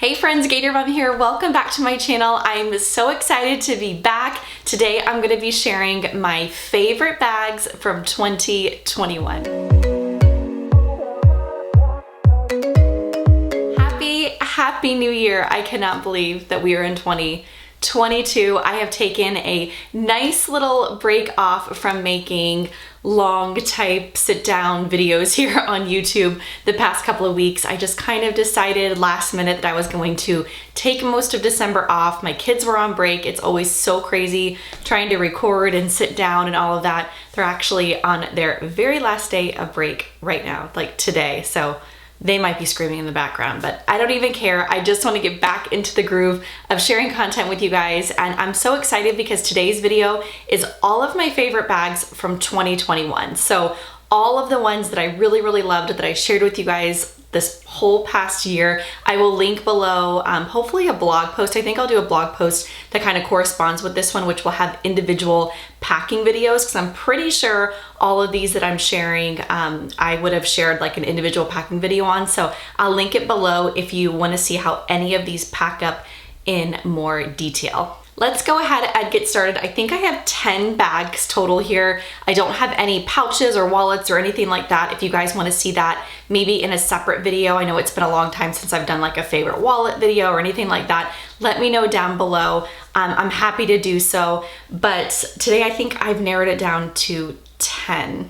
Hey friends, Gator Mom here. Welcome back to my channel. I'm so excited to be back. Today I'm going to be sharing my favorite bags from 2021. Happy New Year. I cannot believe that we are in 2022. I have taken a nice little break off from making long type sit down videos here on YouTube the past couple of weeks. I just kind of decided last minute that I was going to take most of December off. My kids were on break. It's always so crazy trying to record and sit down and all of that. They're actually on their very last day of break right now, like today. So they might be screaming in the background, but I don't even care. I just want to get back into the groove of sharing content with you guys. And I'm so excited because today's video is all of my favorite bags from 2021. So all of the ones that I really loved that I shared with you guys this whole past year. I will link below, hopefully a blog post. I think I'll do a blog post that kind of corresponds with this one, which will have individual packing videos, because I'm pretty sure all of these that I'm sharing, I would have shared like an individual packing video on. So I'll link it below if you want to see how any of these pack up in more detail. Let's go ahead and get started. I think I have 10 bags total here. I don't have any pouches or wallets or anything like that. If you guys want to see that maybe in a separate video, I know it's been a long time since I've done like a favorite wallet video or anything like that. Let me know down below. I'm happy to do so, but today I think I've narrowed it down to 10.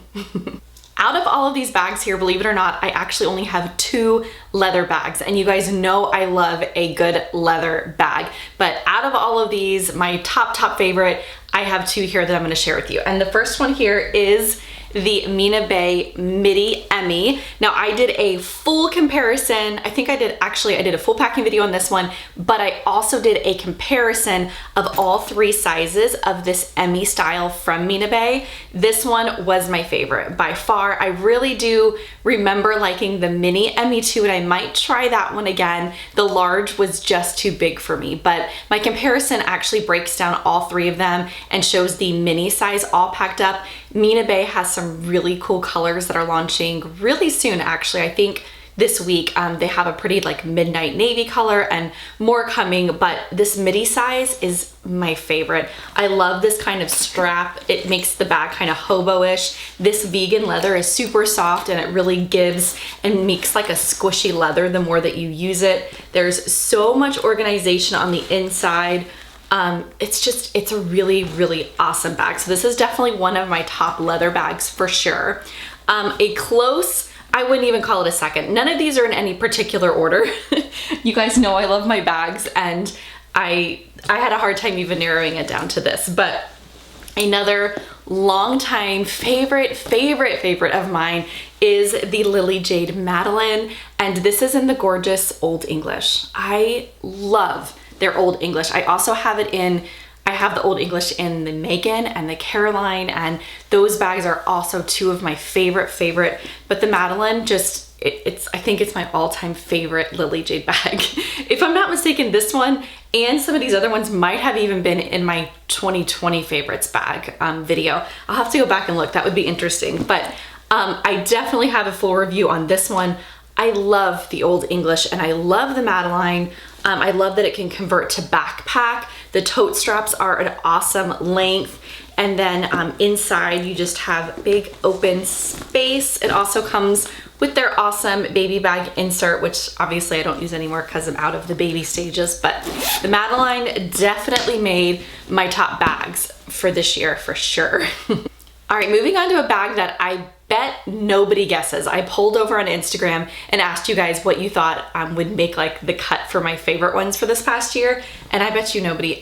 Out of all of these bags here, believe it or not, I actually only have 2 leather bags, and you guys know I love a good leather bag. But out of all of these, my top favorite, I have 2 here that I'm going to share with you. And the first one here is the Mina Bay Midi Emmy. Now I did a full comparison. I think I did a full packing video on this one, but I also did a comparison of all 3 sizes of this Emmy style from Mina Bay. This one was my favorite by far. I really do remember liking the mini Emmy too, and I might try that one again. The large was just too big for me, but my comparison actually breaks down all 3 of them and shows the mini size all packed up. Mina Bay has some really cool colors that are launching really soon. Actually, I think this week they have a pretty like midnight navy color and more coming, but this midi size is my favorite. I love this kind of strap. It makes the bag kind of hobo-ish. This vegan leather is super soft and it really gives and makes like a squishy leather the more that you use it. There's so much organization on the inside. It's a really awesome bag. So this is definitely one of my top leather bags for sure. A close, I wouldn't even call it a second. None of these are in any particular order. You guys know I love my bags, and I had a hard time even narrowing it down to this, but another longtime favorite of mine is the Lily Jade Madeline, and this is in the gorgeous Old English. I love their Old English. I also have I have the Old English in the Megan and the Caroline, and those bags are also 2 of my favorite, but the Madeline just, I think it's my all-time favorite Lily Jade bag. If I'm not mistaken, this one and some of these other ones might have even been in my 2020 favorites bag video. I'll have to go back and look. That would be interesting, but I definitely have a full review on this one. I love the Old English and I love the Madeline. I love that it can convert to backpack. The tote straps are an awesome length. And then inside you just have big open space. It also comes with their awesome baby bag insert, which obviously I don't use anymore because I'm out of the baby stages. But the Madeline definitely made my top bags for this year for sure. All right, moving on to a bag that I bet nobody guesses. I pulled over on Instagram and asked you guys what you thought would make like the cut for my favorite ones for this past year, and I bet you nobody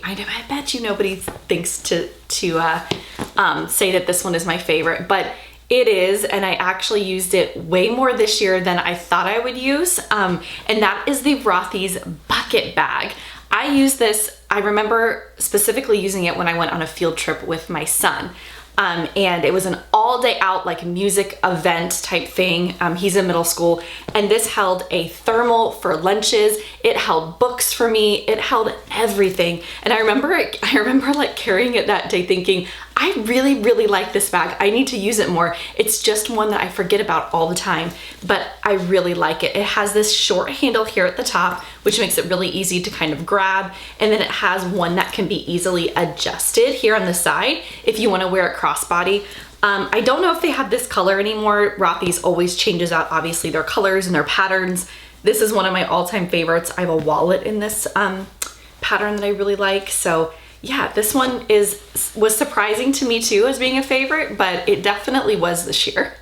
thinks to say that this one is my favorite, but it is, and I actually used it way more this year than I thought I would use, and that is the Rothy's bucket bag. I use this, I remember specifically using it when I went on a field trip with my son. And it was an all day out like music event type thing. He's in middle school, and this held a thermal for lunches. It held books for me. It held everything. And I remember like carrying it that day thinking, I really, really like this bag. I need to use it more. It's just one that I forget about all the time, but I really like it. It has this short handle here at the top, which makes it really easy to kind of grab. And then it has one that can be easily adjusted here on the side if you want to wear it crossbody. I don't know if they have this color anymore. Rothy's always changes out, obviously, their colors and their patterns. This is one of my all-time favorites. I have a wallet in this pattern that I really like. So yeah, this one was surprising to me too as being a favorite, but it definitely was this year.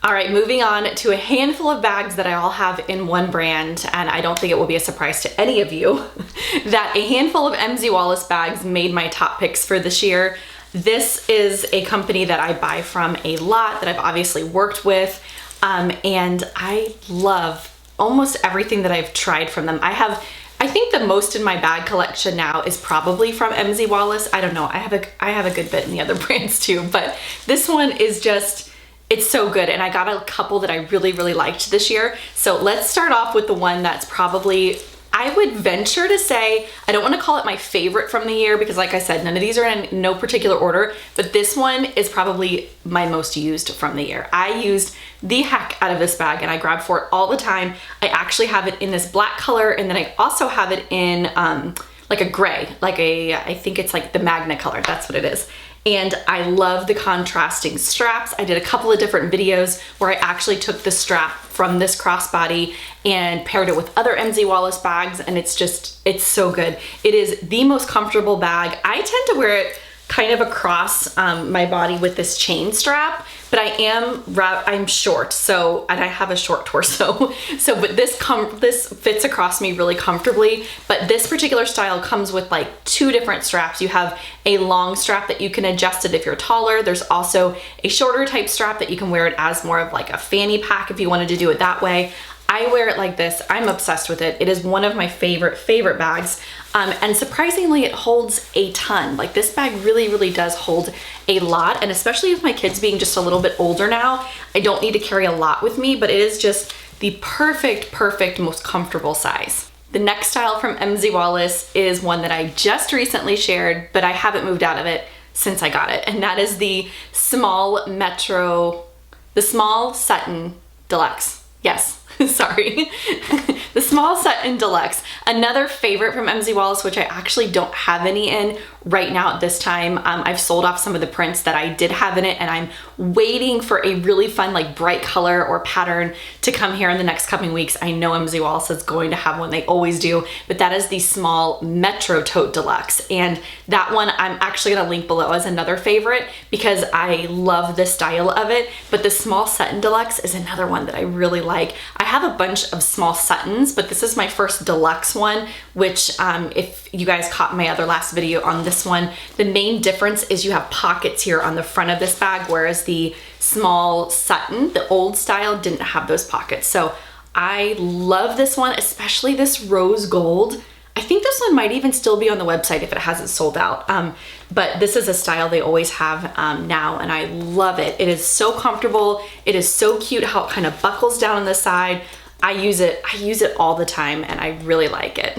All right, moving on to a handful of bags that I all have in one brand, and I don't think it will be a surprise to any of you that a handful of MZ Wallace bags made my top picks for this year. This is a company that I buy from a lot, that I've obviously worked with, and I love almost everything that I've tried from them. I think the most in my bag collection now is probably from MZ Wallace. I don't know, I have a good bit in the other brands too, but this one is just, it's so good. And I got a couple that I really, really liked this year. So let's start off with the one that's probably, I would venture to say, I don't want to call it my favorite from the year because like I said, none of these are in no particular order, but this one is probably my most used from the year. I used the heck out of this bag and I grab for it all the time. I actually have it in this black color, and then I also have it in like a gray, I think it's like the Magna color, that's what it is. And I love the contrasting straps. I did a couple of different videos where I actually took the strap from this crossbody and paired it with other MZ Wallace bags, and it's so good. It is the most comfortable bag. I tend to wear it kind of across my body with this chain strap, but I'm short, and I have a short torso. But this fits across me really comfortably. But this particular style comes with like two different straps. You have a long strap that you can adjust it if you're taller. There's also a shorter type strap that you can wear it as more of like a fanny pack if you wanted to do it that way. I wear it like this. I'm obsessed with it. It is one of my favorite bags. And surprisingly, it holds a ton. Like this bag really, really does hold a lot. And especially with my kids being just a little bit older now, I don't need to carry a lot with me, but it is just the perfect, most comfortable size. The next style from MZ Wallace is one that I just recently shared, but I haven't moved out of it since I got it. And that is the small Sutton Deluxe. Yes. Sorry. The small Sutton Deluxe. Another favorite from MZ Wallace, which I actually don't have any in right now at this time. I've sold off some of the prints that I did have in it, and I'm waiting for a really fun like bright color or pattern to come here in the next coming weeks. I know MZ Wallace is going to have one, they always do, but that is the small Metro Tote Deluxe. And that one I'm actually gonna link below as another favorite because I love the style of it. But the small Sutton Deluxe is another one that I really like. I have a bunch of small Suttons, but this is my first deluxe one, which if you guys caught my other last video on this one, the main difference is you have pockets here on the front of this bag, whereas the small Sutton, the old style, didn't have those pockets. So I love this one, especially this rose gold. I think this one might even still be on the website if it hasn't sold out. But this is a style they always have now, and I love it. It is so comfortable. It is so cute how it kind of buckles down on the side. I use it all the time, and I really like it.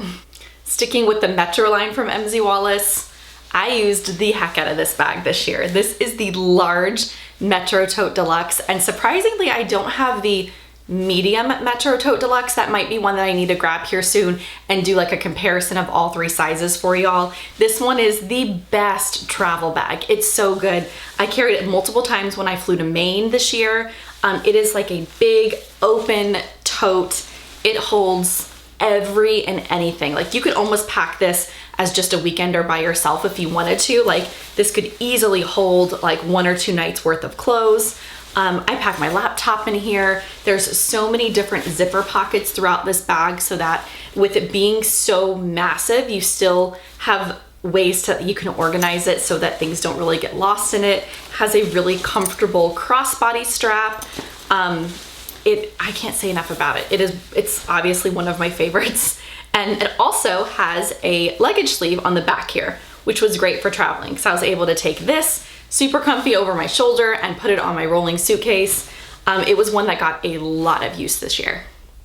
Sticking with the Metro line from MZ Wallace, I used the heck out of this bag this year. This is the large Metro Tote Deluxe, and surprisingly, I don't have the medium Metro Tote Deluxe. That might be one that I need to grab here soon and do like a comparison of all three sizes for y'all. This one is the best travel bag. It's so good. I carried it multiple times when I flew to Maine this year. It is like a big open tote. It holds every and anything. Like you could almost pack this as just a weekender by yourself if you wanted to. Like this could easily hold like 1 or 2 nights worth of clothes. I pack my laptop in here. There's so many different zipper pockets throughout this bag so that with it being so massive, you still have ways that you can organize it so that things don't really get lost in it. Has a really comfortable crossbody strap. I can't say enough about it. It's obviously one of my favorites. And it also has a luggage sleeve on the back here, which was great for traveling. So I was able to take this super comfy over my shoulder and put it on my rolling suitcase. It was one that got a lot of use this year.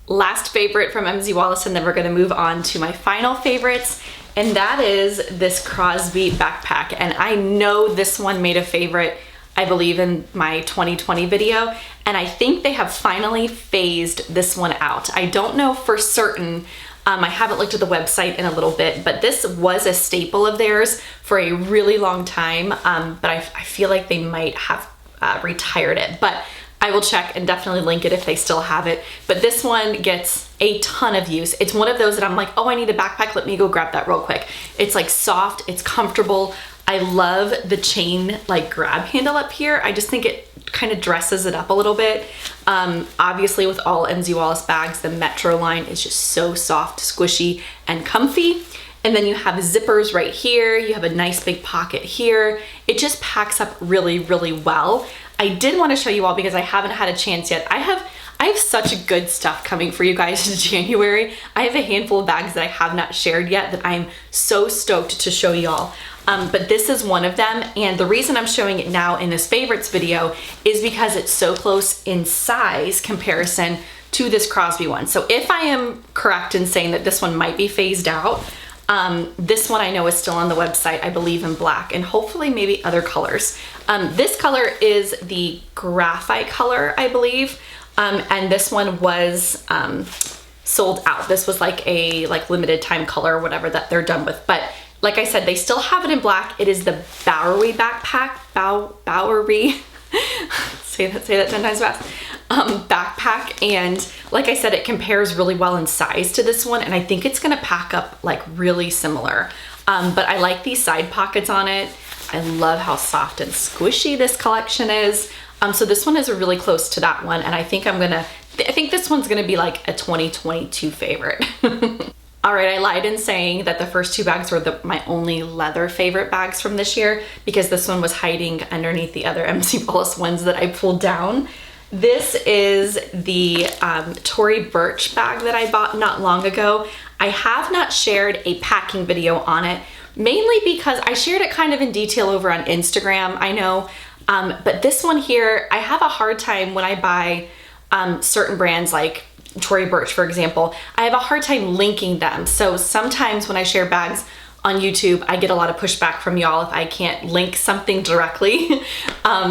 Last favorite from MZ Wallace, and then we're gonna move on to my final favorites. and that is this Crosby backpack. And I know this one made a favorite, I believe, in my 2020 video, and I think they have finally phased this one out. I don't know for certain. I haven't looked at the website in a little bit, but this was a staple of theirs for a really long time, but I feel like they might have retired it, but I will check and definitely link it if they still have it. But this one gets a ton of use. It's one of those that I'm like, oh, I need a backpack, let me go grab that real quick. It's like soft, it's comfortable. I love the chain like grab handle up here. I just think it kind of dresses it up a little bit. Obviously with all MZ Wallace bags, the Metro line is just so soft, squishy, and comfy. And then you have zippers right here. You have a nice big pocket here. It just packs up really, really well. I did want to show you all because I haven't had a chance yet. I have such good stuff coming for you guys in January. I have a handful of bags that I have not shared yet that I'm so stoked to show y'all. But this is one of them, and the reason I'm showing it now in this favorites video is because it's so close in size comparison to this Crosby one. So if I am correct in saying that this one might be phased out, this one I know is still on the website, I believe in black, and hopefully maybe other colors. This color is the graphite color, I believe, and this one was sold out. This was like a limited time color or whatever that they're done with, but like I said, they still have it in black. It is the Bowery backpack, Bowery, say that 10 times fast, backpack. And like I said, it compares really well in size to this one, and I think it's gonna pack up like really similar. But I like these side pockets on it. I love how soft and squishy this collection is. So this one is really close to that one, and I think this one's gonna be like a 2022 favorite. All right, I lied in saying that the first two bags were my only leather favorite bags from this year because this one was hiding underneath the other MZ Wallace ones that I pulled down. This is the Tory Burch bag that I bought not long ago. I have not shared a packing video on it, mainly because I shared it kind of in detail over on Instagram, I know. But this one here, I have a hard time when I buy certain brands like Tory Burch, for example. I have a hard time linking them. So sometimes when I share bags on YouTube, I get a lot of pushback from y'all if I can't link something directly.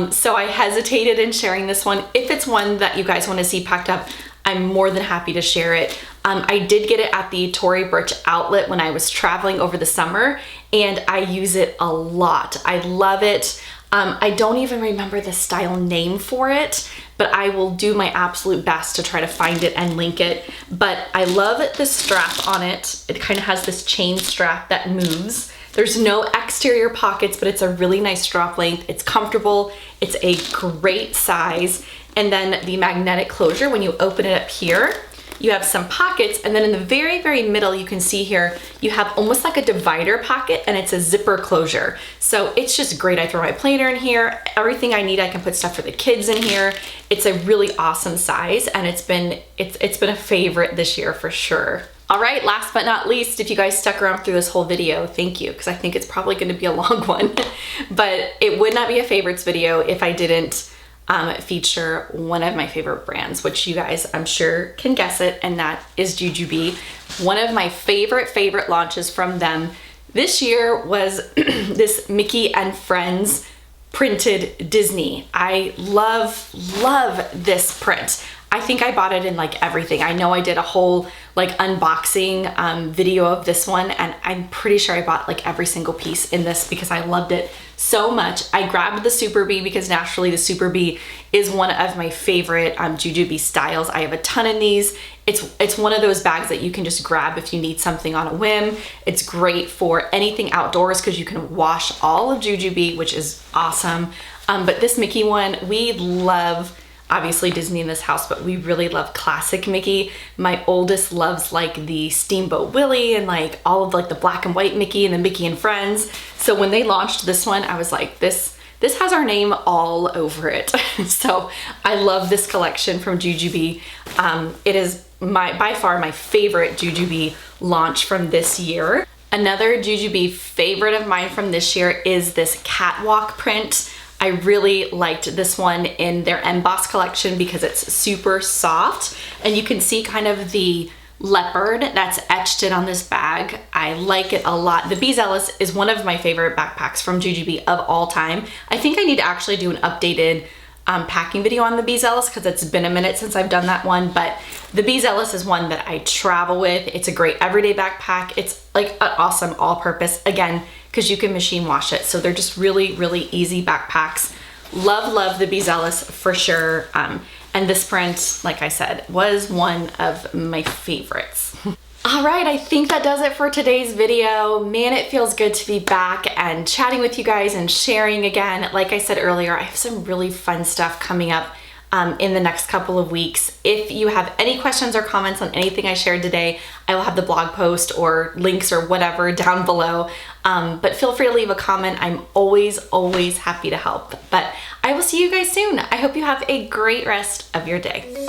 So I hesitated in sharing this one. If it's one that you guys want to see packed up, I'm more than happy to share it. I did get it at the Tory Burch outlet when I was traveling over the summer, and I use it a lot. I love it. I don't even remember the style name for it, but I will do my absolute best to try to find it and link it. But I love the strap on it. It kind of has this chain strap that moves. There's no exterior pockets, but it's a really nice strap length. It's comfortable. It's a great size. And then the magnetic closure, when you open it up here, you have some pockets, and then in the very, very middle, you can see here, you have almost like a divider pocket, and it's a zipper closure. So it's just great. I throw my planner in here, everything I need. I can put stuff for the kids in here. It's a really awesome size, and it's been a favorite this year for sure. All right, last but not least, if you guys stuck around through this whole video, thank you, because I think it's probably gonna be a long one, but it would not be a favorites video if I didn't feature one of my favorite brands, which you guys, I'm sure, can guess it, and that is Jujubee. One of my favorite launches from them this year was this Mickey and Friends printed Disney. I love this print. I think I bought it in like everything. I know I did a whole like unboxing video of this one, and I'm pretty sure I bought like every single piece in this because I loved it so much. I grabbed the Super Bee because naturally the Super Bee is one of my favorite Jujubee styles. I have a ton of these. It's one of those bags that you can just grab if you need something on a whim. It's great for anything outdoors because you can wash all of Jujubee, which is awesome. But this Mickey one, we love obviously Disney in this house, but we really love classic Mickey. My oldest loves like the Steamboat Willie and like all of like the black and white Mickey and the Mickey and Friends. So when they launched this one, I was like, this has our name all over it. So I love this collection from Jujubee. It is by far my favorite Jujubee launch from this year. Another Jujubee favorite of mine from this year is this catwalk print. I really liked this one in their Emboss collection because it's super soft, and you can see kind of the leopard that's etched in on this bag. I like it a lot. The Be Zealous is one of my favorite backpacks from JGB of all time. I think I need to actually do an updated packing video on the Be Zealous because it's been a minute since I've done that one, but the Be Zealous is one that I travel with. It's a great everyday backpack. It's like an awesome all-purpose, again, because you can machine wash it. So they're just really, really easy backpacks. Love the Be Zealous for sure. And this print, like I said, was one of my favorites. All right, I think that does it for today's video. Man, it feels good to be back and chatting with you guys and sharing again. Like I said earlier, I have some really fun stuff coming up in the next couple of weeks. If you have any questions or comments on anything I shared today, I will have the blog post or links or whatever down below. But feel free to leave a comment. I'm always happy to help. But I will see you guys soon. I hope you have a great rest of your day.